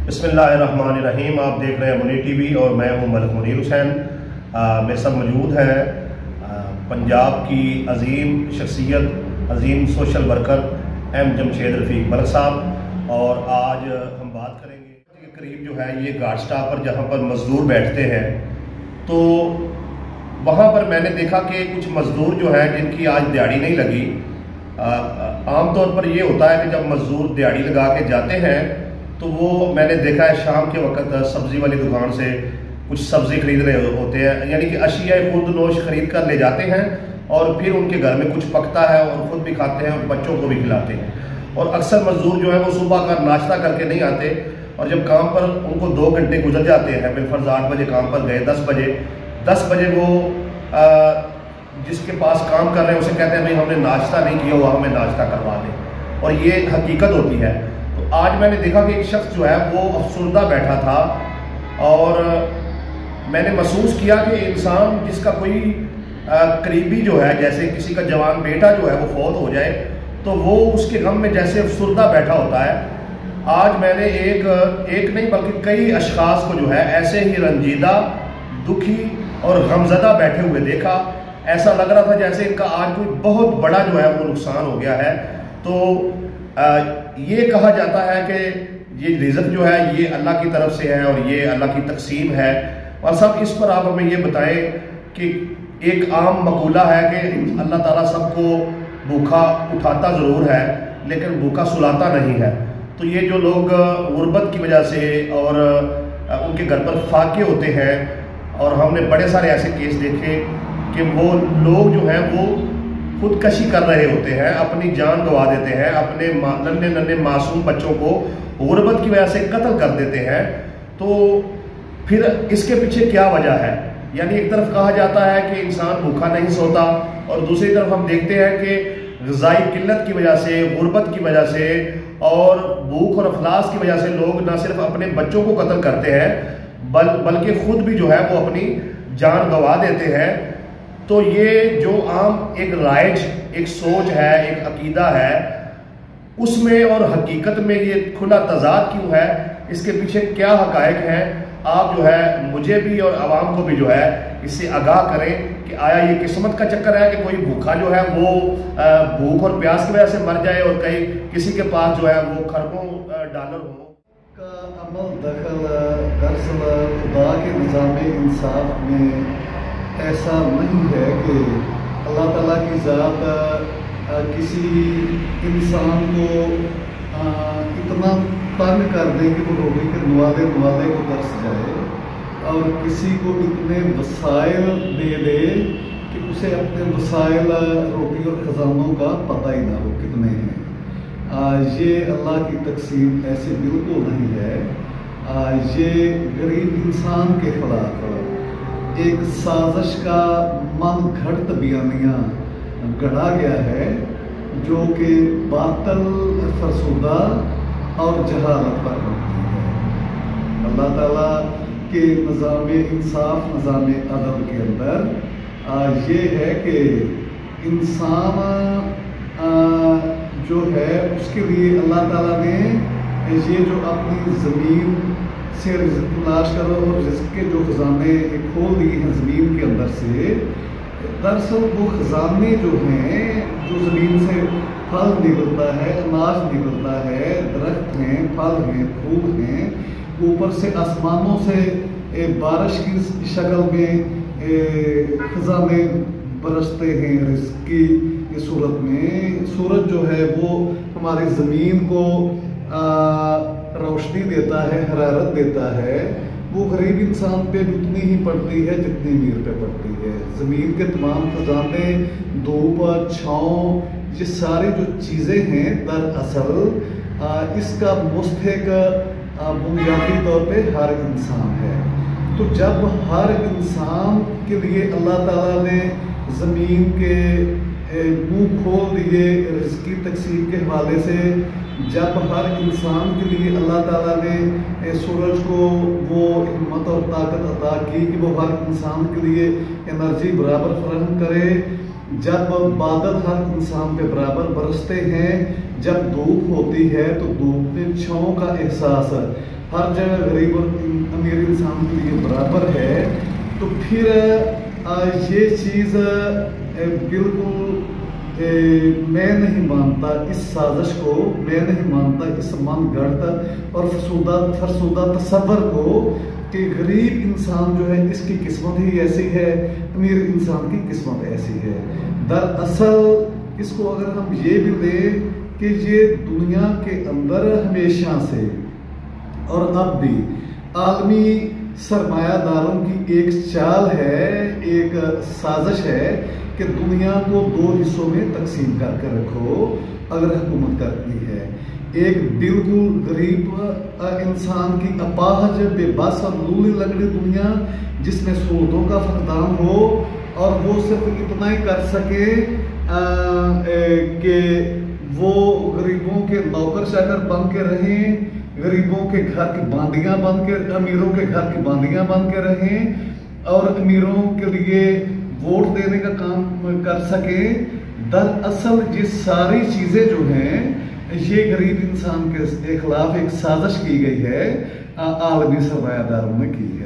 बिस्मिल्लाहिर्रहमानिर्रहीम। आप देख रहे हैं मुनीर टीवी और मैं हूं मलिक मुनीर हुसैन। मेरे साथ मौजूद है पंजाब की अजीम शख्सियत, अजीम सोशल वर्कर एम जमशेद रफ़ीक मलिक साहब। और आज हम बात करेंगे के करीब जो है ये घाट स्टॉप पर जहाँ पर मज़दूर बैठते हैं, तो वहाँ पर मैंने देखा कि कुछ मज़दूर जो है जिनकी आज दिहाड़ी नहीं लगी। आमतौर पर ये होता है कि जब मज़दूर दिहाड़ी लगा के जाते हैं तो वो मैंने देखा है शाम के वक्त सब्ज़ी वाली दुकान से कुछ सब्ज़ी खरीद रहे होते हैं, यानी कि अशिया खुर्द नोश खरीद कर ले जाते हैं और फिर उनके घर में कुछ पकता है और ख़ुद भी खाते हैं और बच्चों को भी खिलाते हैं। और अक्सर मज़दूर जो है वो सुबह का नाश्ता करके नहीं आते और जब काम पर उनको 2 घंटे गुजर जाते हैं, बिलफर्ज 8 बजे काम पर गए, 10 बजे वो जिसके पास काम कर रहे हैं उसे कहते हैं भाई हमने नाश्ता नहीं किया हुआ, हमें नाश्ता करवा दें। और ये हकीकत होती है। तो आज मैंने देखा कि एक शख्स जो है वो अफसुर्दा बैठा था और मैंने महसूस किया कि इंसान जिसका कोई करीबी जो है, जैसे किसी का जवान बेटा जो है वो फौत हो जाए तो वो उसके गम में जैसे अफसुर्दा बैठा होता है। आज मैंने एक नहीं बल्कि कई अशखास को जो है ऐसे ही रंजीदा, दुखी और गमज़दा बैठे हुए देखा। ऐसा लग रहा था जैसे इनका आज कोई बहुत बड़ा जो है वो नुकसान हो गया है। तो ये कहा जाता है कि ये रिज़्क़ जो है ये अल्लाह की तरफ से है और ये अल्लाह की तकसीम है। और सब इस पर आप हमें ये बताएं कि एक आम मकूला है कि अल्लाह ताला सबको भूखा उठाता ज़रूर है लेकिन भूखा सुलाता नहीं है। तो ये जो लोग गुर्बत की वजह से और उनके घर पर फाके होते हैं, और हमने बड़े सारे ऐसे केस देखे कि वो लोग जो हैं वो खुदकशी कर रहे होते हैं, अपनी जान गंवा देते हैं, अपने नन्हे मासूम बच्चों को गुर्बत की वजह से कत्ल कर देते हैं। तो फिर इसके पीछे क्या वजह है? यानी एक तरफ कहा जाता है कि इंसान भूखा नहीं सोता और दूसरी तरफ हम देखते हैं कि ग़िज़ाई किल्लत की वजह से, गुर्बत की वजह से और भूख और अफलास की वजह से लोग न सिर्फ अपने बच्चों को कत्ल करते हैं बल्कि ख़ुद भी जो है वो अपनी जान गंवा देते हैं। तो ये जो आम एक राइज, एक सोच है, एक अकीदा है, उसमें और हकीकत में ये खुला तज़ाद क्यों है? इसके पीछे क्या हक़ाइक़ हैं? आप जो है मुझे भी और आवाम को भी जो है इससे आगाह करें कि आया ये किस्मत का चक्कर है कि कोई भूखा जो है वो भूख और प्यास की वजह से मर जाए और कहीं किसी के पास जो है वो खरबों डॉलर हो का अमल दखल दरअसल खुदा के निज़ाम इंसाफ में ऐसा नहीं है कि अल्लाह ताला की ज़ात किसी इंसान को इतना तंग कर दे कि वो रोटी के नवाले को तरस जाए और किसी को इतने वसाइल दे दे कि उसे अपने वसाइल, रोटी और ख़जानों का पता ही ना हो कितने हैं। ये अल्लाह की तकसीम ऐसे बिल्कुल नहीं है। ये गरीब इंसान के खिलाफ एक साजिश का मन घड़त बयानियाँ गढ़ा गया है जो कि बातल, फरसुदा और जहालत पर होती है। अल्लाह ताला के निज़ाम इंसाफ, निज़ाम अदल के अंदर ये है कि इंसान जो है उसके लिए अल्लाह ताला ने ये जो अपनी ज़मीन से रिज़्क़ तलाश करो और रिज़्क़ के जो ख़जाने खोल दिए हैं ज़मीन के अंदर से, दरअसल वो ख़जाने जो हैं, जो ज़मीन से फल निकलता है, अनाज निकलता है, दरख्त हैं, फल हैं, फूल हैं, ऊपर से आसमानों से बारिश की शक्ल में ख़जाने बरसते हैं रिज़्क़ की सूरत में। सूरज जो है वो हमारी ज़मीन को रोशनी देता है, हरारत देता है। वो गरीब इंसान पे भी उतनी ही पड़ती है जितनी मीर पे पड़ती है। ज़मीन के तमाम खजाने, धूप, छाँव, ये सारी जो चीज़ें हैं दरअसल इसका मुस्तहिक बुनियादी तौर पे हर इंसान है। तो जब हर इंसान के लिए अल्लाह ताला ने ज़मीन के मुँह खोल दिए रिज़्क़ की तकसीम के हवाले से, जब हर इंसान के लिए अल्लाह ताला ने सूरज को वो हिम्मत और ताकत अता की कि वो हर इंसान के लिए एनर्जी बराबर फराहम करे, जब बादल हर इंसान पे बराबर बरसते हैं, جب دھوپ ہوتی ہے تو دھوپ میں چھاؤں کا احساس ہر جگہ غریب اور امیر انسان کے لیے برابر ہے، تو پھر یہ چیز بالکل میں نہیں مانتا اس سازش کو، میں نہیں مانتا اس من گڑھ اور فرسودہ تصور کو کہ غریب انسان جو ہے اس کی قسمت ہی ایسی ہے، امیر انسان کی قسمت ایسی ہے۔ دراصل اس کو اگر ہم یہ بھی لیں کہ یہ دنیا کے اندر ہمیشہ سے اور اب بھی عالمی سرمایہ داروں کی ایک چال ہے، ایک سازش ہے کہ دنیا کو دو حصوں میں تقسیم کر کے رکھو اگر حکومت کرتی ہے۔ ایک بالکل غریب انسان کی اپاہج بے بس اور لولی لنگڑی دنیا جس میں سہولتوں کا فقدان ہو اور وہ صرف اتنا ہی کر سکے کہ وہ غریبوں کے نوکر چاکر بن کے رہیں، غریبوں کے گھر کی باندیاں بن کے، امیروں کے گھر کی باندیاں بن کے رہیں اور امیروں کے لیے ووٹ دینے کا کام کر سکیں۔ دراصل یہ ساری چیزیں جو ہیں یہ غریب انسان کے خلاف ایک سازش کی گئی ہے، عالمی سرمایہ داروں نے کی ہے۔